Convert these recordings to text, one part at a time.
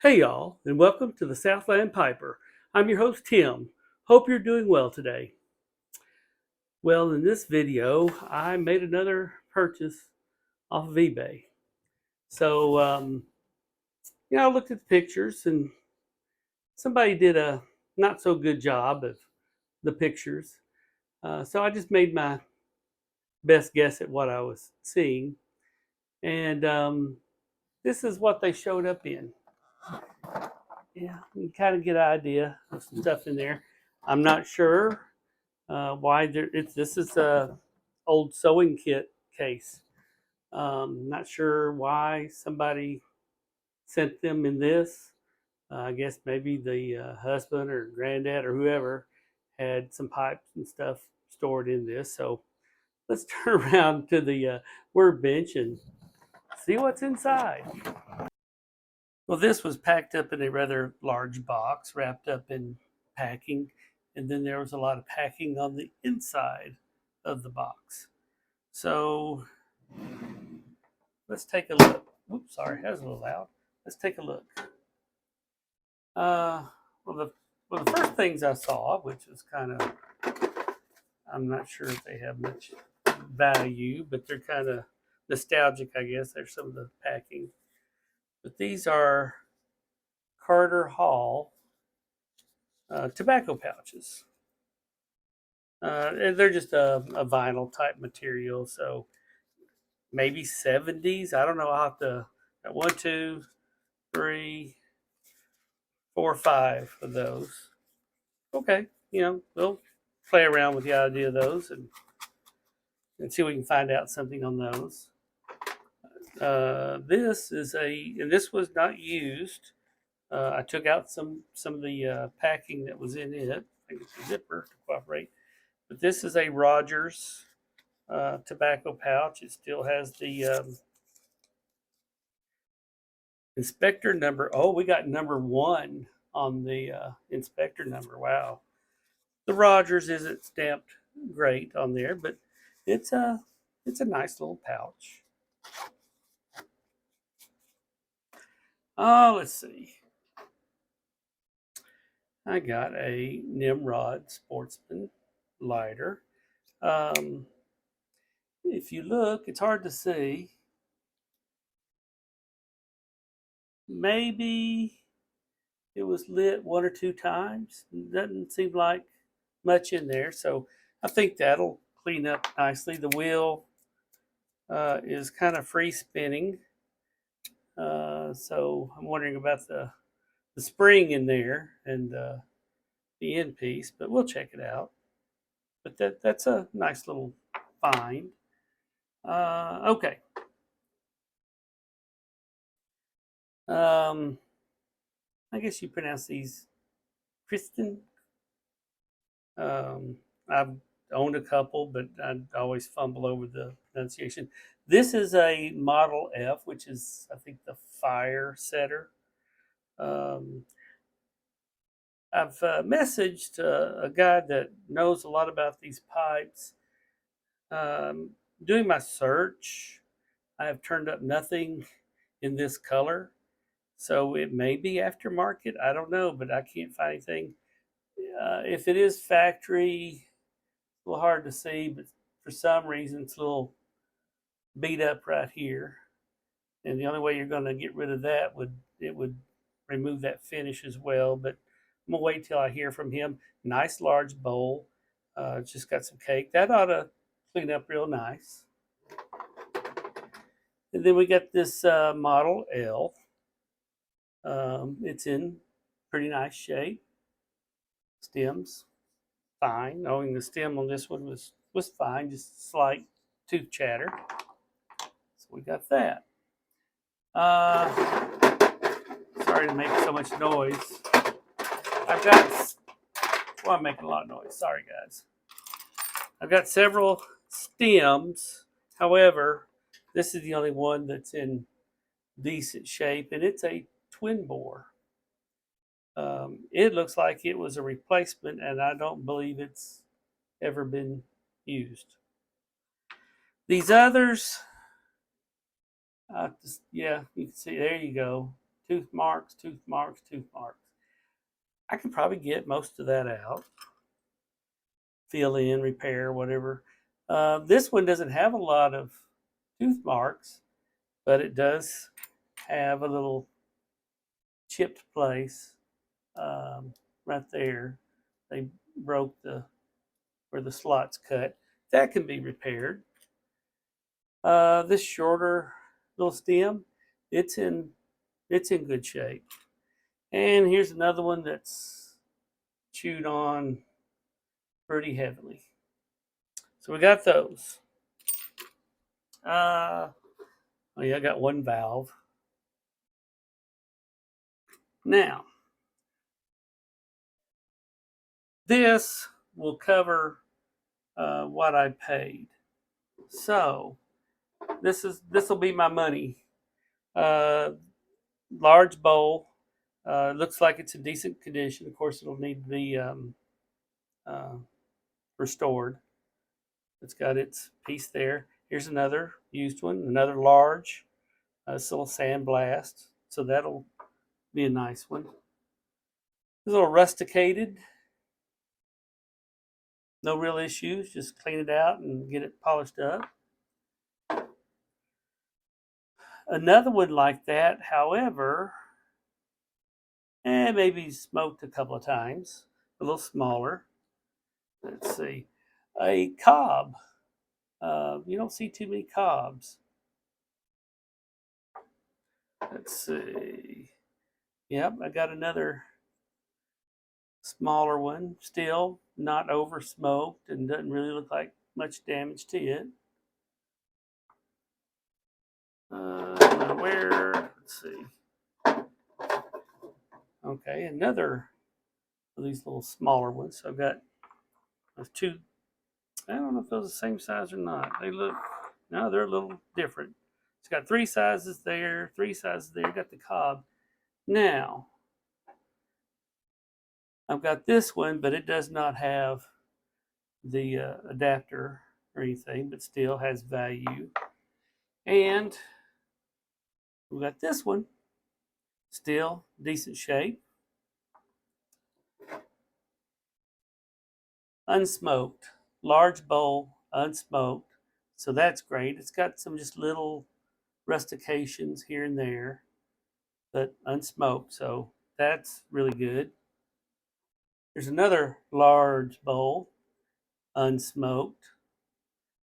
Hey y'all, and welcome to the Southland Piper. I'm your host Tim. Hope you're doing well today. Well, in this video, I made another purchase off of eBay. So, I looked at the pictures, and somebody did a not so good job of the pictures. So I just made my best guess at what I was seeing, and this is what they showed up in. Yeah, you kind of get an idea of some stuff in there. I'm not sure why this is a old sewing kit case. Not sure why somebody sent them in this. I guess maybe the husband or granddad or whoever had some pipes and stuff stored in this. So let's turn around to the workbench and see what's inside. Well, this was packed up in a rather large box, wrapped up in packing, and then there was a lot of packing on the inside of the box. So let's take a look. Oops, sorry, that was a little loud. Let's take a look. Uh, well, the first things I saw, which was kind of, I'm not sure if they have much value, but they're kind of nostalgic, I guess. There's some of the packing, but these are Carter Hall tobacco pouches. And they're just a vinyl type material, so maybe 70s. I don't know. I'll have to one, two, three, 4 or 5 of those. Okay, we'll play around with the idea of those and see if we can find out something on those. And this was not used. I took out some of the packing that was in it. I think it's a zipper to cooperate. But this is a Rogers tobacco pouch. It still has the inspector number. Oh, we got number 1 on the inspector number. Wow. The Rogers isn't stamped great on there, but it's a nice little pouch. Oh, let's see. I got a Nimrod Sportsman lighter. If you look, it's hard to see. Maybe it was lit 1 or 2 times. Doesn't seem like much in there, so I think that'll clean up nicely. The wheel is kind of free spinning, so I'm wondering about the spring in there and the end piece, but we'll check it out. But that's a nice little find. Okay. Um, I guess you pronounce these Kristen. I've owned a couple, but I always fumble over the pronunciation. This is a Model F, which is, I think, the fire setter. Um, I've messaged a guy that knows a lot about these pipes. Um, Doing my search, I have turned up nothing in this color. So it may be aftermarket. I don't know, but I can't find anything. If it is factory, it's a little hard to see, but for some reason it's a little beat up right here. And the only way you're going to get rid of that would remove that finish as well. But I'm gonna wait till I hear from him. Nice large bowl. Just got some cake. That ought to clean up real nice. And then we got this Model L. It's in pretty nice shape. Stems fine. Knowing the stem on this one was fine, just slight tooth chatter. So we got that. Sorry to make so much noise. I'm making a lot of noise. Sorry, guys. I've got several stems. However, this is the only one that's in decent shape, and it's a twin bore. It looks like it was a replacement, and I don't believe it's ever been used. These others, yeah, you can see, there you go. tooth marks, tooth marks, tooth marks. I could probably get most of that out, fill in, repair, whatever. This one doesn't have a lot of tooth marks, but it does have a little chipped place right there. They broke where the slots cut. That can be repaired. This shorter little stem, it's in good shape. And here's another one that's chewed on pretty heavily. So we got those. Oh yeah, I got one valve. Now, this will cover what I paid. So this will be my money. Uh, Large bowl. Looks like it's in decent condition. Of course, it'll need to be uh, restored. It's got its piece there. Here's another used one, another large. It's a little sandblast, so that'll be a nice one. It's a little rusticated. No real issues. Just clean it out and get it polished up. Another one like that, however, maybe smoked a couple of times. A little smaller. Let's see. A cob. You don't see too many cobs. Let's see. Yep, I got another smaller one. Still not over smoked and doesn't really look like much damage to it. Let's see. Okay, another of these little smaller ones. So I've got two. I don't know if those are the same size or not. No, they're a little different. It's got three sizes there, three sizes there. Got the cob. Now, I've got this one, but it does not have the adapter or anything, but still has value. And we've got this one, still decent shape. Unsmoked, large bowl, unsmoked. So that's great. It's got some just little rustications here and there, but unsmoked. So that's really good. There's another large bowl, unsmoked.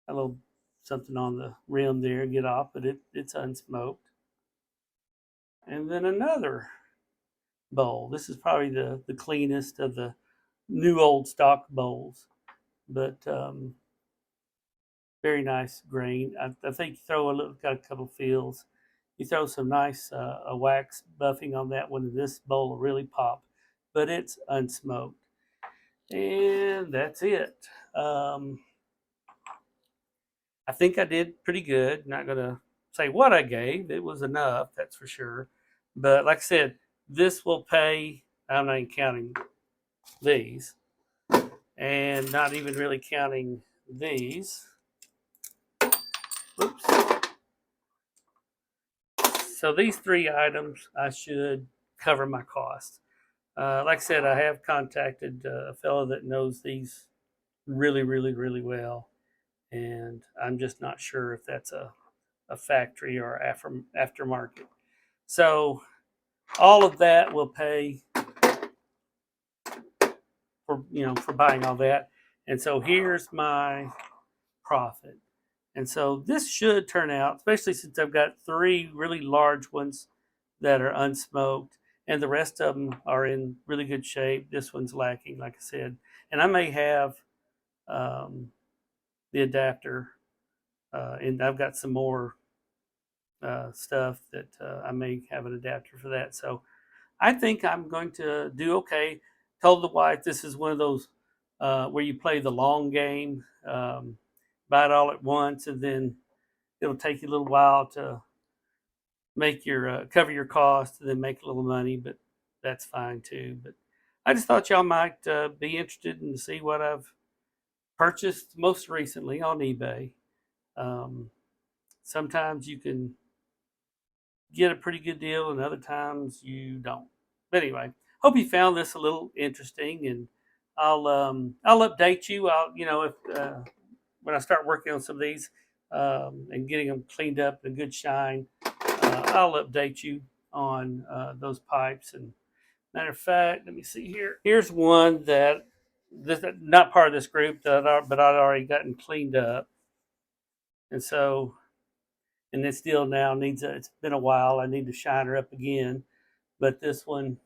A little something on the rim there, get off, but it's unsmoked. And then another bowl. This is probably the cleanest of the new old stock bowls, but very nice grain. I think you throw got a couple fills. You throw some nice a wax buffing on that one, and this bowl will really pop. But it's unsmoked, and that's it. I think I did pretty good. Not gonna say what I gave. It was enough, that's for sure. But like I said, this will pay. I'm not even counting these, and not even really counting these. Oops. So these three items, I should cover my costs. Like I said, I have contacted a fellow that knows these really, really, really well, and I'm just not sure if that's a factory or aftermarket. So all of that will pay for buying all that. And so here's my profit. And so this should turn out, especially since I've got three really large ones that are unsmoked, and the rest of them are in really good shape. This one's lacking, like I said. And I may have the adapter, and I've got some more stuff that I may have an adapter for that. So I think I'm going to do okay. Told the wife this is one of those where you play the long game, buy it all at once, and then it'll take you a little while to make your cover your costs and then make a little money, but that's fine too. But I just thought y'all might be interested in to see what I've purchased most recently on eBay. Sometimes you can get a pretty good deal, and other times you don't. But anyway, hope you found this a little interesting, and I'll update you. I'll if when I start working on some of these and getting them cleaned up and good shine, I'll update you on those pipes. And matter of fact, let me see here. Here's one that this not part of this group but I'd already gotten cleaned up, and so and it still now needs it's been a while. I need to shine her up again, but this one is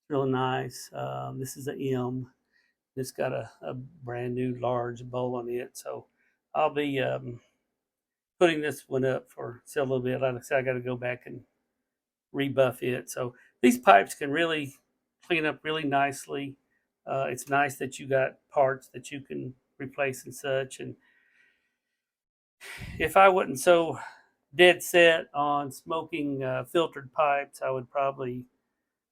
real nice. This is a M. It's got a brand new large bowl on it, so I'll be putting this one up for sale a little bit. Like I said, I got to go back and rebuff it. So these pipes can really clean up really nicely. It's nice that you got parts that you can replace and such. And if I wasn't so dead set on smoking filtered pipes, I would probably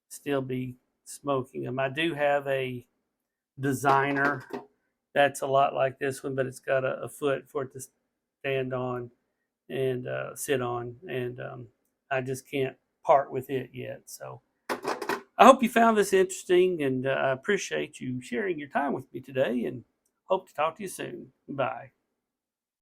still be smoking them. I do have a designer that's a lot like this one, but it's got a foot for it to stand on and sit on, and I just can't part with it yet. So I hope you found this interesting, and I appreciate you sharing your time with me today, and hope to talk to you soon. Bye.